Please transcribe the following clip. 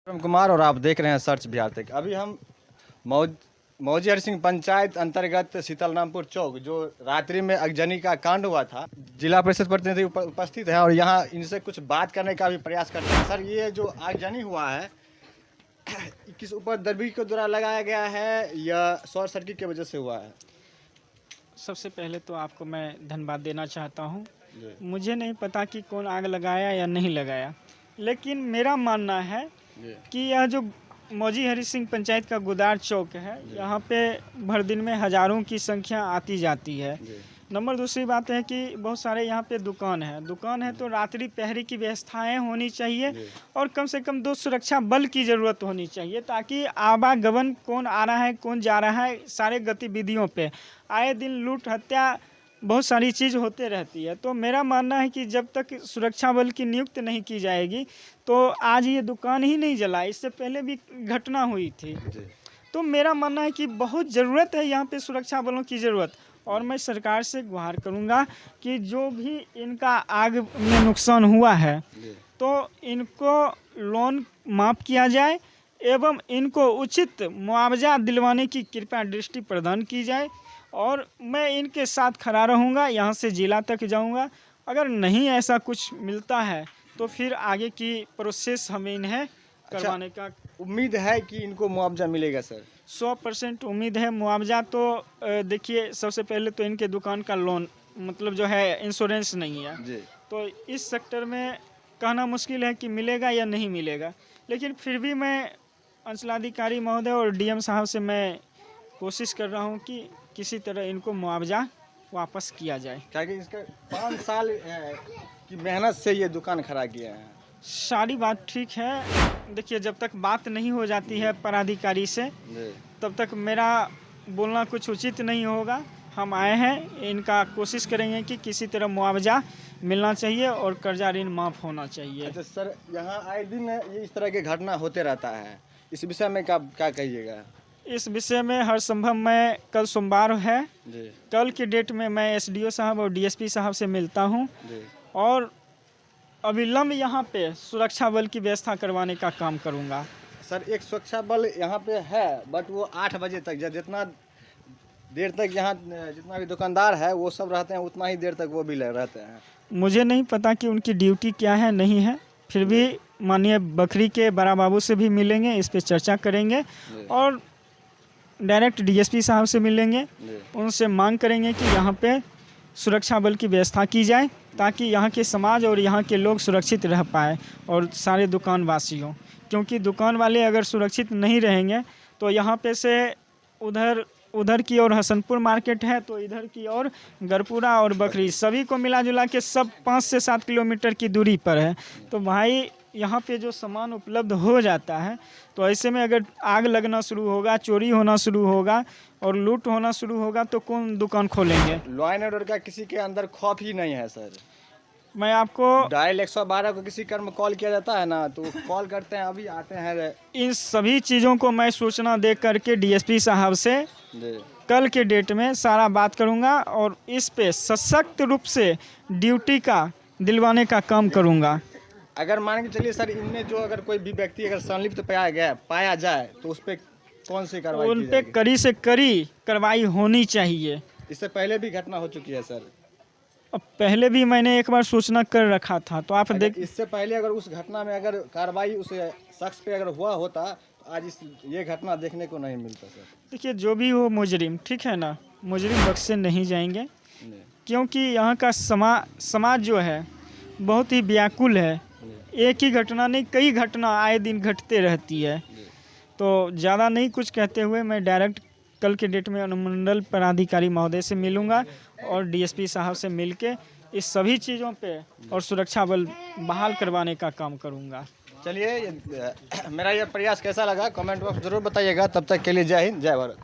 कुमार और आप देख रहे हैं सर्च बिहार तक। अभी हम मौजी हरि सिंह पंचायत अंतर्गत शीतलरामपुर चौक, जो रात्रि में अगजनी का कांड हुआ था, जिला परिषद प्रतिनिधि उपस्थित है और यहाँ इनसे कुछ बात करने का भी प्रयास करते हैं। सर, ये जो आगजनी हुआ है किस ऊपर दरबी के द्वारा लगाया गया है या शॉर्ट सर्किट की वजह से हुआ है? सबसे पहले तो आपको मैं धन्यवाद देना चाहता हूँ। मुझे नहीं पता कि कौन आग लगाया या नहीं लगाया, लेकिन मेरा मानना है कि यह जो मौजी हरि सिंह पंचायत का गुदार चौक है, यहाँ पे भर दिन में हज़ारों की संख्या आती जाती है। नंबर दूसरी बात है कि बहुत सारे यहाँ पे दुकान है तो रात्रि पहरे की व्यवस्थाएं होनी चाहिए और कम से कम 2 सुरक्षा बल की ज़रूरत होनी चाहिए, ताकि आवागमन कौन आ रहा है कौन जा रहा है, सारे गतिविधियों पे आए दिन लूट हत्या बहुत सारी चीज़ होते रहती है। तो मेरा मानना है कि जब तक सुरक्षा बल की नियुक्त नहीं की जाएगी तो आज ये दुकान ही नहीं जला। इससे पहले भी घटना हुई थी। तो मेरा मानना है कि बहुत ज़रूरत है यहाँ पे सुरक्षा बलों की ज़रूरत, और मैं सरकार से गुहार करूँगा कि जो भी इनका आग में नुकसान हुआ है तो इनको लोन माफ़ किया जाए एवं इनको उचित मुआवजा दिलवाने की कृपया दृष्टि प्रदान की जाए, और मैं इनके साथ खड़ा रहूँगा। यहाँ से जिला तक जाऊँगा। अगर नहीं ऐसा कुछ मिलता है तो फिर आगे की प्रोसेस हमें इन्हें करवाने का उम्मीद है कि इनको मुआवजा मिलेगा? सर, 100% उम्मीद है मुआवजा। तो देखिए, सबसे पहले तो इनके दुकान का लोन मतलब जो है इंश्योरेंस नहीं है जी। तो इस सेक्टर में कहना मुश्किल है कि मिलेगा या नहीं मिलेगा, लेकिन फिर भी मैं अंचलाधिकारी महोदय और डीएम साहब से मैं कोशिश कर रहा हूँ कि किसी तरह इनको मुआवजा वापस किया जाए। क्या कि इसका 5 साल की मेहनत से ये दुकान खड़ा किया है। सारी बात ठीक है। देखिए, जब तक बात नहीं हो जाती है पदाधिकारी से तब तक मेरा बोलना कुछ उचित नहीं होगा। हम आए हैं, इनका कोशिश करेंगे कि किसी तरह मुआवजा मिलना चाहिए और कर्जा ऋण माफ़ होना चाहिए। अच्छा सर, यहाँ आए दिन ये इस तरह की घटना होते रहता है, इस विषय में क्या कहिएगा? इस विषय में हर संभव मैं कल सोमवार है, कल की डेट में मैं एसडीओ साहब और डीएसपी साहब से मिलता हूँ और अविलंब यहाँ पे सुरक्षा बल की व्यवस्था करवाने का काम करूँगा। सर, एक सुरक्षा बल यहाँ पे है, बट वो 8 बजे तक, जितना देर तक यहाँ जितना भी दुकानदार है वो सब रहते हैं, उतना ही देर तक वो भी रहते हैं। मुझे नहीं पता कि उनकी ड्यूटी क्या है नहीं है, फिर भी माननीय बखरी के बड़ा बाबू से भी मिलेंगे, इस पर चर्चा करेंगे और डायरेक्ट डीएसपी साहब से मिलेंगे, उनसे मांग करेंगे कि यहाँ पे सुरक्षा बल की व्यवस्था की जाए ताकि यहाँ के समाज और यहाँ के लोग सुरक्षित रह पाए और सारे दुकानवासियों, क्योंकि दुकान वाले अगर सुरक्षित नहीं रहेंगे तो यहाँ पे से उधर की ओर हसनपुर मार्केट है तो इधर की ओर गरपुरा और बखरी, सभी को मिला जुला के सब 5 से 7 किलोमीटर की दूरी पर है। तो भाई यहाँ पे जो सामान उपलब्ध हो जाता है, तो ऐसे में अगर आग लगना शुरू होगा, चोरी होना शुरू होगा और लूट होना शुरू होगा तो कौन दुकान खोलेंगे? लॉ एंड ऑर्डर का किसी के अंदर खौफ ही नहीं है सर। मैं आपको डायल 112 को किसी कर्म कॉल किया जाता है ना, तो कॉल करते हैं, अभी आते हैं। इन सभी चीज़ों को मैं सूचना दे करके डीएसपी साहब से कल के डेट में सारा बात करूंगा और इस पे सशक्त रूप से ड्यूटी का दिलवाने का काम करूंगा। अगर मान के चलिए सर, इनमें जो अगर कोई भी व्यक्ति अगर संलिप्त पाया जाए तो उस पर कौन सी कार्रवाई? उन पे कड़ी से कड़ी कार्रवाई होनी चाहिए। इससे पहले भी घटना हो चुकी है सर। अब पहले भी मैंने एक बार सूचना कर रखा था, तो आप देख, इससे पहले अगर उस घटना में अगर कार्रवाई उस शख्स पे अगर हुआ होता तो आज ये घटना देखने को नहीं मिलता सर। देखिए, जो भी हो मुजरिम, ठीक है ना, मुजरिम बख्शे नहीं जाएंगे, क्योंकि यहाँ का समाज जो है बहुत ही व्याकुल है। एक ही घटना नहीं, कई घटना आए दिन घटते रहती है। तो ज़्यादा नहीं कुछ कहते हुए मैं डायरेक्ट कल के डेट में अनुमंडल पदाधिकारी महोदय से मिलूंगा और डीएसपी साहब से मिलके इस सभी चीज़ों पे और सुरक्षा बल बहाल करवाने का काम करूंगा। चलिए, मेरा ये प्रयास कैसा लगा कमेंट बॉक्स जरूर बताइएगा। तब तक के लिए जय हिंद, जय भारत।